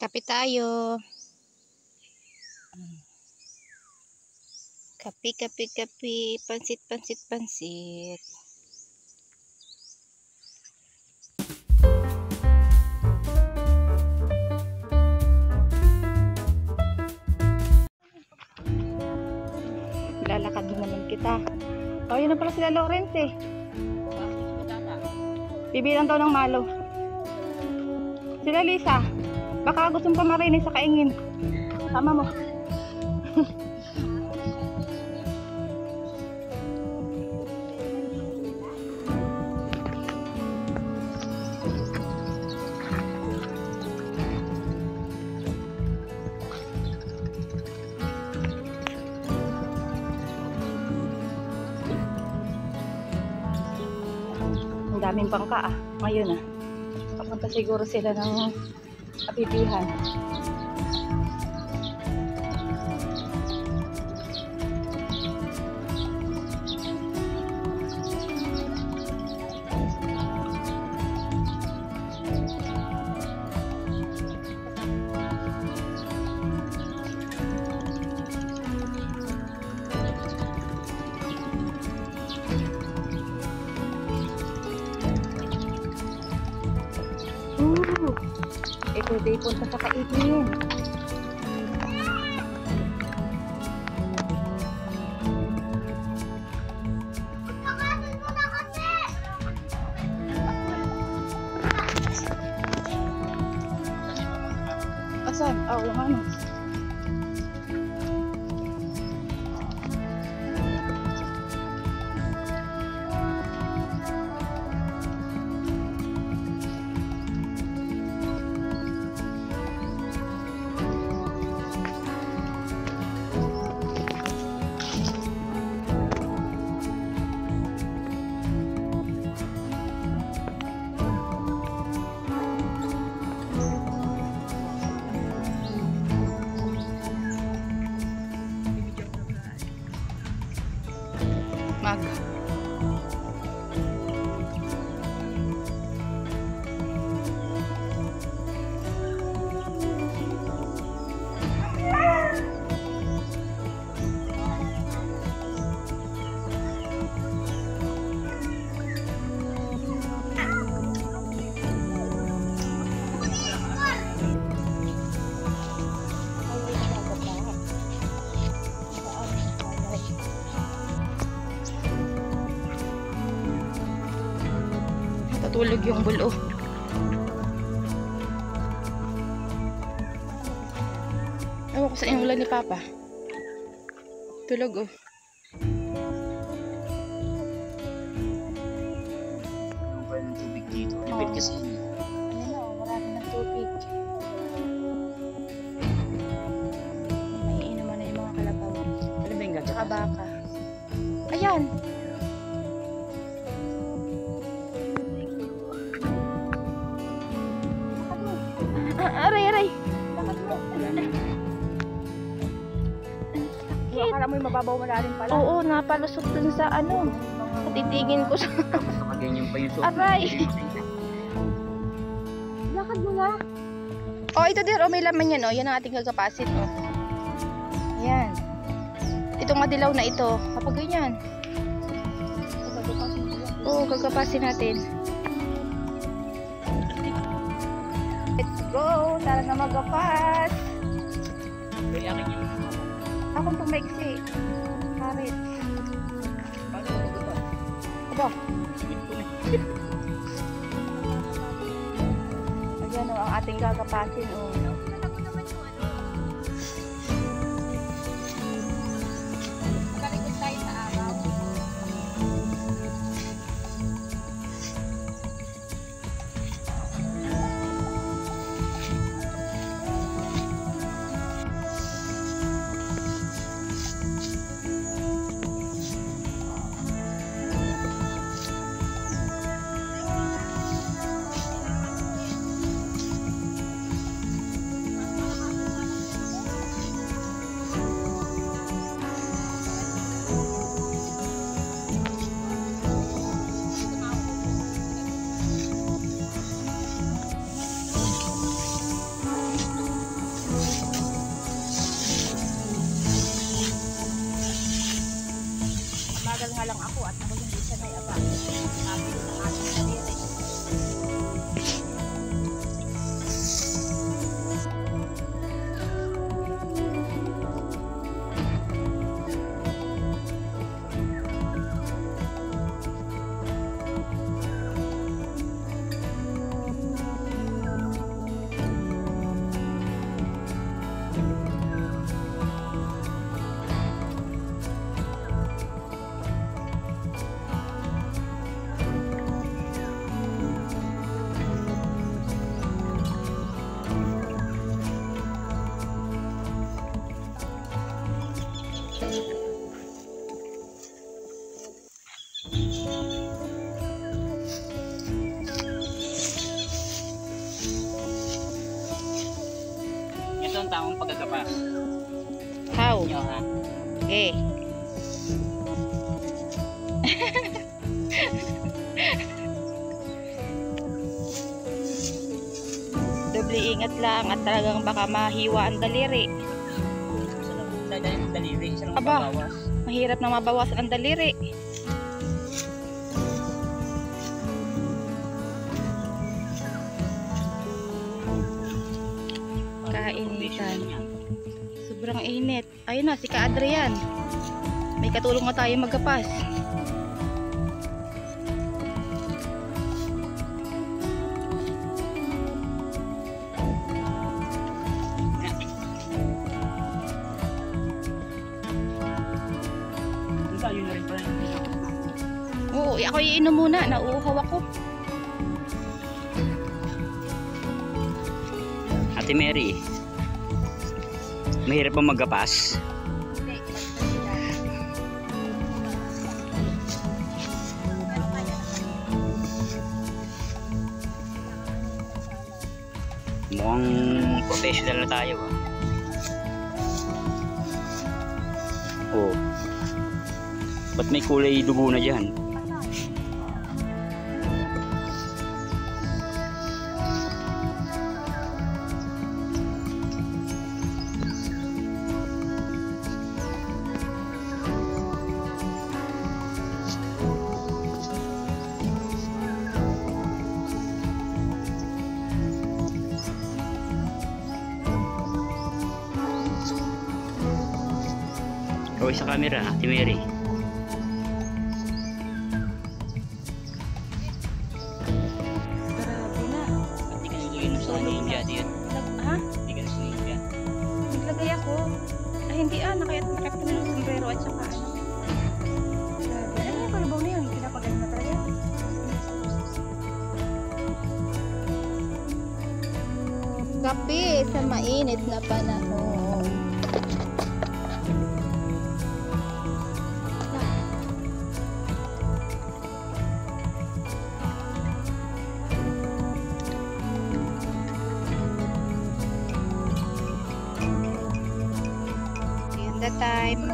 Kape tayo. Kape, kape, kape. Pansit, pansit, pansit. Lalakad na naman kita. Oh, yun na pala sila Lawrence eh. Bibilang daw ng malo. Sila Lisa. Baka gusto mo pa marinig sa kaingin. Sama mo. Ang daming bangka ngayon Papunta siguro sila ng Abibihan. Ito day punta sa kainin. Asan? Oh, yung ano? Natutulog yung bulo. Ewan ko saan yung ulan ni Papa. Tulog Ano ba yung tubig dito? Limit kasi. Marami ng tubig. May inuman na yung mga kalabaw. Ano ba yung gagawin? Tsaka baka. Ayan! Aray! Akala mo yung mababaw malalim pala. Oo, napalusot dun sa ano. Titigin ko sa... Tapos nakaganyan pa yung soap. Aray! Lakad mo na. Oh, ito din. May laman yan. Yan ang ating gagapasin. Ayan. Itong madilaw na ito. Kapag ganyan. Oo, gagapasin natin. Let's go! Tara na magapas! Kaya akin yung... Akong pumaiksi. Karit. Paano ko nagagawa? Aba, Sweet ko na. ayan ang ating gagapasin. Makalikot tayo sa araw. pa lang ako at ako yung isa na aba. Sabi ko ng ating sarili. Ito ang tamang pagkakapas. How? Nyo ha. Okay. Doble ingat lang at talagang baka mahiwa ang daliri. Isa lang po dahil ng daliri. Isa lang Aba. mababawas. Mahirap na mabawasan ang daliri. Kainitan. Sobrang init. Ayun na, si Ka Adrian. May katulong na tayo magapas. Yun na rin pala yung pinakas natin. Oo, ako iinom muna. Nauuhaw ako. Ate Mary, mahirap ba magapas? Hindi. Mukhang professional na tayo ah. Oh. Ba't may kulay dugo na dyan? Kaway sa camera, Ate Mary. Grabe na. Hindi ka nilagay sa India diyan. Ha? Hindi ka sa India. Naglagay ako. Ay, hindi nakayat kami ng sombrero at saka ano. Grabe. Ano yung kalabaw na yun? Pinapagal na talaga. Kape sa mainit na panahon. In the time,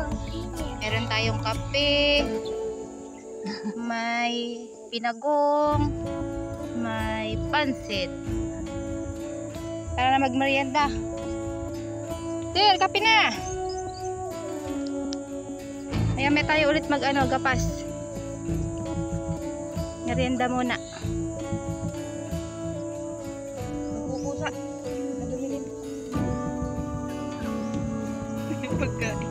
meron tayong kape, may pinagong, may pansit. Tara na magmerienda. Sir, kape na. Maya tayo ulit gapas. Merienda muna. Magpupusa. Nadumilim. Pagkain.